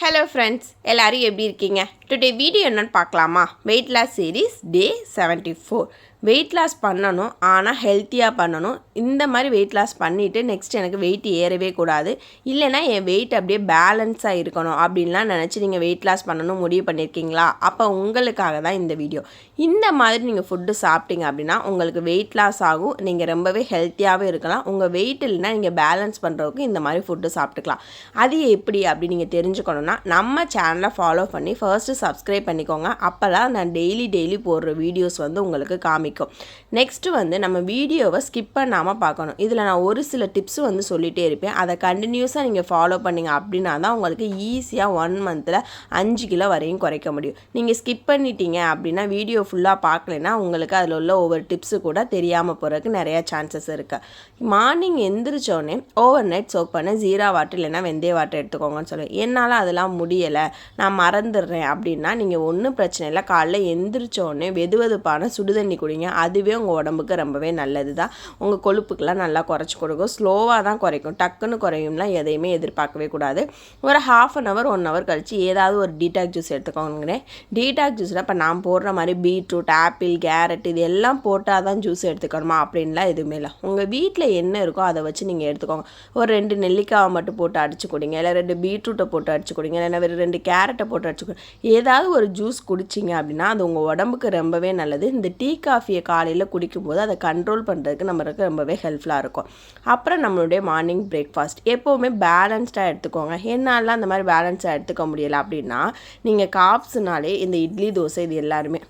Hello friends, எல்லோரும் எப்படி இருக்கீங்க? டுடே வீடியோ என்னென்னு பார்க்கலாமா? Weight loss series day 74. Weight loss பண்ணணும், ஆனால் ஹெல்த்தியாக பண்ணணும். இந்த மாதிரி வெயிட் லாஸ் பண்ணிவிட்டு நெக்ஸ்ட் எனக்கு வெயிட் ஏறவே கூடாது, இல்லைனா என் வெயிட் அப்படியே பேலன்ஸாக இருக்கணும் அப்படின்லாம் நினச்சி நீங்கள் வெயிட் லாஸ் பண்ணணும் முடிவு பண்ணியிருக்கீங்களா? அப்போ உங்களுக்காக தான் இந்த வீடியோ. இந்த மாதிரி நீங்கள் ஃபுட்டு சாப்பிட்டீங்க அப்படின்னா உங்களுக்கு வெயிட் லாஸ் ஆகும், நீங்கள் ரொம்பவே ஹெல்த்தியாகவே இருக்கலாம். உங்கள் வெயிட் இல்லைனா நீங்கள் பேலன்ஸ் பண்ணுறதுக்கு இந்த மாதிரி ஃபுட்டு சாப்பிட்டுக்கலாம். அது எப்படி அப்படி நீங்கள் தெரிஞ்சுக்கணுன்னா நம்ம சேனலை ஃபாலோ பண்ணி ஃபர்ஸ்ட்டு சப்ஸ்கிரைப் பண்ணிக்கோங்க. அப்போ தான் நான் டெய்லி போடுற வீடியோஸ் வந்து உங்களுக்கு காமிக்கும். நெக்ஸ்ட்டு வந்து நம்ம வீடியோவை ஸ்கிப் பண்ணாமல் பார்க்கணும். இதில் நான் ஒரு சில டிப்ஸ் வந்து சொல்லிகிட்டே இருப்பேன். அதை கண்டினியூஸாக நீங்கள் ஃபாலோ பண்ணிங்க அப்படின்னா தான் உங்களுக்கு ஈஸியாக 1 மந்தில் 5 கிலோ வரையும் குறைக்க முடியும். நீங்கள் ஸ்கிப் பண்ணிட்டீங்க அப்படின்னா வீடியோ ஃபுல்லாக பார்க்கலைன்னா உங்களுக்கு அதில் உள்ள ஒவ்வொரு டிப்ஸு கூட தெரியாமல் போகிறதுக்கு நிறையா சான்சஸ் இருக்குது. மார்னிங் எந்திரிச்சோடனே ஓவர் நைட் சோக் பண்ண ஜீரா வாட்டர் இல்லைன்னா வெந்தய வாட்டர் எடுத்துக்கோங்கன்னு சொல்லுவேன். என்னால் அதெல்லாம் முடியலை, நான் மறந்துடுறேன் அப்படின்னா நீங்கள் ஒன்றும் பிரச்சனை இல்லை. காலைல எந்திரிச்சோடனே வெதுவெதுப்பான சுடுதண்ணி குடிங்க. அதுவே உங்கள் உடம்புக்கு ரொம்பவே நல்லது தான். உங்கள் கொழுப்புக்கெல்லாம் நல்லா குறைச்சி கொடுக்கும். ஸ்லோவாக தான் குறைக்கும், டக்குன்னு குறையும்லாம் எதையுமே எதிர்பார்க்கவே கூடாது. ஒரு 1/2 hour 1 hour கழிச்சு ஏதாவது ஒரு டீடாக் ஜூஸ் எடுத்துக்கோங்க. டீடாக் ஜூஸில் இப்போ நான் போடுற மாதிரி பீட்ரூட், ஆப்பிள், கேரட் இது எல்லாம் போட்டால் தான் ஜூஸ் எடுத்துக்கணுமா அப்படின்லாம் எதுவுமே இல்லை. உங்கள் வீட்டில் என்ன இருக்கோ அதை வச்சு நீங்கள் எடுத்துக்கோங்க. ஒரு 2 நெல்லிக்காவை மட்டும் போட்டு அடிச்சு குடிங்க, இல்லை 2 பீட்ரூட்டை போட்டு அடிச்சு குடிங்க, இல்லைன்னா 2 கேரட்டை போட்டு அடிச்சு குடிங்க. ஏதாவது ஒரு ஜூஸ் குடிச்சிங்க அப்படின்னா அது உங்கள் உடம்புக்கு ரொம்பவே நல்லது. இந்த டீ காஃபியை காலையில் குடிக்கும்போது அதை கண்ட்ரோல் பண்ணுறதுக்கு நம்மளுக்கு ரொம்பவே ஹெல்ப்ஃபுல்லாக இருக்கும். அப்புறம் நம்மளுடைய மார்னிங் பிரேக்ஃபாஸ்ட் எப்போவுமே பேலன்ஸ்டாக எடுத்துக்கோங்க. என்னாலாம் அந்த மாதிரி பேலன்ஸாக எடுத்துக்க முடியலை அப்படின்னா நீங்கள் காப்ஸ்னாலே இந்த இட்லி, தோசை இது எல்லாருமே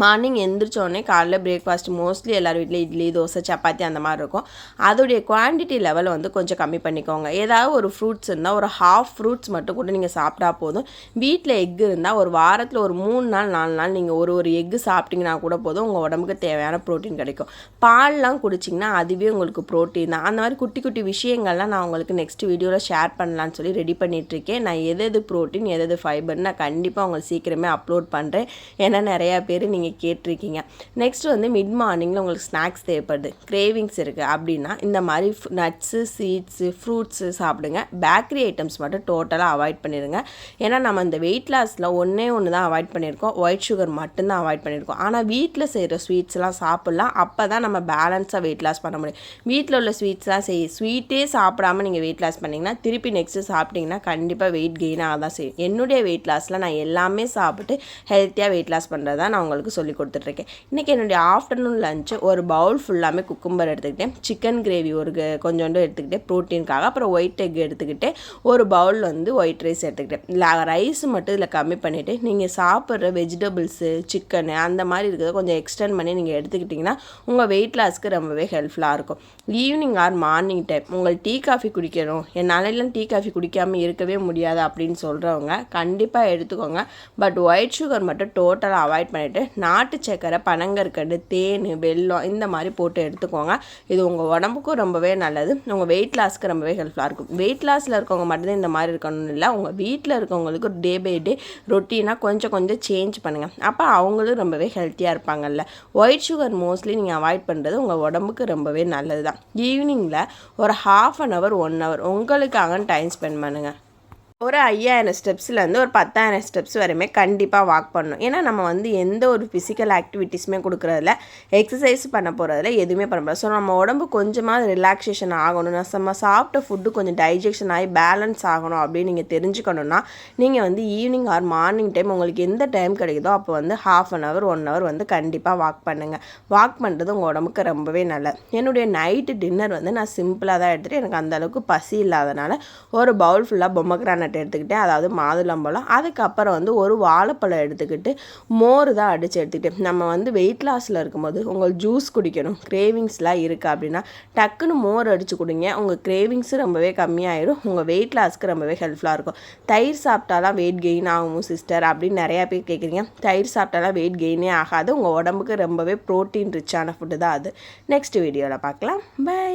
மார்னிங் எந்திரிச்சோடனே காலைல பிரேக்ஃபாஸ்ட் மோஸ்ட்லி எல்லார் வீட்டில் இட்லி, தோசை, சப்பாத்தி அந்த மாதிரி இருக்கும். அதோடைய குவான்டிட்டி லெவல் வந்து கொஞ்சம் கம்மி பண்ணிக்கோங்க. ஏதாவது ஒரு ஃப்ரூட்ஸ் இருந்தால் ஒரு 1/2 ஃப்ரூட்ஸ் மட்டும் கூட நீங்கள் சாப்பிட்டா போதும். வீட்டில் எக் இருந்தால் ஒரு வாரத்தில் ஒரு 3 நாள் 4 நாள் நீங்கள் ஒரு எக்கு சாப்பிட்டிங்கன்னா கூட போதும், உங்கள் உடம்புக்கு தேவையான ப்ரோட்டீன் கிடைக்கும். பால்லாம் குடிச்சிங்கன்னா அதுவே உங்களுக்கு ப்ரோட்டீன் தான். அந்த மாதிரி குட்டி குட்டி விஷயங்கள்லாம் நான் உங்களுக்கு நெக்ஸ்ட் வீடியோவில் ஷேர் பண்ணலான்னு சொல்லி ரெடி பண்ணிகிட்ருக்கேன். நான் எது ப்ரோட்டீன் எது ஃபைபர்னு நான் கண்டிப்பாக உங்களுக்கு சீக்கிரமே அப்லோட் பண்ணுறேன். ஏன்னா நிறையா பேர் நீங்கள் கேட்டிருக்கீங்க. நெக்ஸ்ட் வந்து மிட் மார்னிங்கில் உங்களுக்கு ஸ்நாக்ஸ் தேவைப்படுது, கிரேவிங்ஸ் இருக்குது அப்படின்னா இந்த மாதிரி நட்ஸு, சீட்ஸு, ஃப்ரூட்ஸு சாப்பிடுங்க. பேக்கரி ஐட்டம்ஸ் மட்டும் டோட்டலாக அவாய்ட் பண்ணிடுங்க. ஏன்னா நம்ம இந்த வெயிட் லாஸில் ஒன்று தான் அவாய்ட் பண்ணியிருக்கோம், ஒயிட் சுகர் மட்டும்தான் அவாய்ட் பண்ணியிருக்கோம். ஆனால் வீட்டில் செய்கிற ஸ்வீட்ஸ்லாம் சாப்பிட்லாம். அப்போ தான் நம்ம பேலன்ஸாக வெயிட் லாஸ் பண்ண முடியும். வீட்டில் உள்ள ஸ்வீட்ஸ்லாம் ஸ்வீட்டே சாப்பிடாமல் நீங்கள் வெயிட் லாஸ் பண்ணிங்கன்னா திருப்பி நெக்ஸ்ட்டு சாப்பிட்டிங்கன்னா கண்டிப்பாக வெயிட் கெயின் ஆக தான் செய்யும். என்னுடைய வெயிட் லாஸில் நான் எல்லாமே சாப்பிட்டு ஹெல்த்தியாக வெயிட் லாஸ் பண்ணுறது தான் நான் உங்களுக்கு சொல்லி கொடுத்துட்ருக்கேன். இன்றைக்கி என்னுடைய ஆஃப்டர்நூன் லஞ்சு ஒரு பவுல் ஃபுல்லாமே குக்கும்பர் எடுத்துக்கிட்டேன், சிக்கன் கிரேவி ஒரு கொஞ்சோண்டு எடுத்துக்கிட்டேன் ப்ரோட்டீனுக்காக, அப்புறம் ஒயிட் எக் எடுத்துக்கிட்டேன், ஒரு பவுல் வந்து ஒயிட் ரைஸ் எடுத்துக்கிட்டேன். ரைஸ் மட்டும் இதில் கம்மி பண்ணிவிட்டு நீங்கள் சாப்பிட்ற வெஜிடபிள்ஸு, சிக்கனு அந்த மாதிரி இருக்கிறத கொஞ்சம் எக்ஸ்டெண்ட் பண்ணி நீங்கள் எடுத்துக்கிட்டிங்கன்னா உங்கள் வெயிட் லாஸ்க்கு ரொம்பவே ஹெல்ப்ஃபுல்லாக இருக்கும். ஈவினிங் ஆர் மார்னிங் டைம் உங்களுக்கு டீ காஃபி குடிக்கணும், என்னாலெல்லாம் டீ காஃபி குடிக்காமல் இருக்கவே முடியாது அப்படின்னு சொல்கிறவங்க கண்டிப்பாக எடுத்துக்கோங்க. பட் ஒயிட் சுகர் மட்டும் டோட்டலாக அவாய்ட் பண்ணிவிட்டு நாட்டு சக்கரை, பனங்கற்கண்டு, தேன், வெல்லம் இந்த மாதிரி போட்டு எடுத்துக்கோங்க. இது உங்கள் உடம்புக்கும் ரொம்பவே நல்லது, உங்கள் வெயிட் லாஸ்க்கு ரொம்பவே ஹெல்ப்ஃபுல்லாக இருக்கும். வெயிட் லாஸில் இருக்கவங்க மட்டும்தான் இந்த மாதிரி இருக்கணும்னு இல்லை, உங்கள் வீட்டில் இருக்கவங்களுக்கு டே பை டே ரொட்டீனாக கொஞ்சம் சேஞ்ச் பண்ணுங்கள். அப்போ அவங்களும் ரொம்பவே ஹெல்த்தியாக இருப்பாங்கல்ல. ஒயிட் சுகர் மோஸ்ட்லி நீங்கள் அவாய்ட் பண்ணுறது உங்கள் உடம்புக்கு ரொம்பவே நல்லது தான். ஈவினிங்கில் ஒரு 1/2 hour 1 hour உங்களுக்காக டைம் ஸ்பெண்ட் பண்ணுங்கள். ஒரு 5000 ஸ்டெப்ஸ்லேருந்து ஒரு 10,000 ஸ்டெப்ஸ் வரையுமே கண்டிப்பாக வாக் பண்ணணும். ஏன்னா நம்ம வந்து எந்த ஒரு ஃபிசிக்கல் ஆக்டிவிட்டீஸுமே கொடுக்குறதில்ல, எக்ஸசைஸ் பண்ண போகிறதில்ல, எதுவுமே பண்ண போகிறோம். ஸோ நம்ம உடம்பு கொஞ்சமாக ரிலாக்ஸேஷன் ஆகணும், நம்ம சாப்பிட்ட ஃபுட்டு கொஞ்சம் டைஜெக்ஷன் ஆகி பேலன்ஸ் ஆகணும் அப்படின்னு நீங்கள் தெரிஞ்சுக்கணுன்னா நீங்கள் வந்து ஈவினிங் ஆர் மார்னிங் டைம் உங்களுக்கு எந்த டைம் கிடைக்குதோ அப்போ வந்து 1/2 hour 1 hour வந்து கண்டிப்பாக வாக் பண்ணுங்கள். வாக் பண்ணுறது உங்கள் உடம்புக்கு ரொம்பவே நல்லது. என்னுடைய நைட்டு டின்னர் வந்து நான் சிம்பிளாக தான் எடுத்துகிட்டு, எனக்கு அந்தளவுக்கு பசி இல்லாதனால ஒரு பவுல் ஃபுல்லாக பொம்மக்ரானட் எடுத்துக்கிட்டேன், அதாவது மாதுளம்பழம். அதுக்கப்புறம் வந்து ஒரு வாழைப்பழம் எடுத்துக்கிட்டு மோர் தான் அடித்து எடுத்துக்கிட்டேன். நம்ம வந்து வெயிட் லாஸில் இருக்கும்போது உங்களுக்கு ஜூஸ் குடிக்கணும், கிரேவிங்ஸ்லாம் இருக்குது அப்படின்னா டக்குன்னு மோர் அடித்து குடிங்க. உங்கள் கிரேவிங்ஸும் ரொம்பவே கம்மியாயிடும், உங்கள் வெயிட் லாஸ்க்கு ரொம்பவே ஹெல்ப்ஃபுல்லாக இருக்கும். தயிர் சாப்பிட்டாலாம் வெயிட் கெயின் ஆகும் சிஸ்டர் அப்படின்னு நிறையா பேர் கேட்குறீங்க. தயிர் சாப்பிட்டாலாம் வெயிட் கெயினே ஆகாது, உங்கள் உடம்புக்கு ரொம்பவே ப்ரோட்டீன் ரிச்சான ஃபுட்டு தான் அது. நெக்ஸ்ட் வீடியோவில் பார்க்கலாம். பை.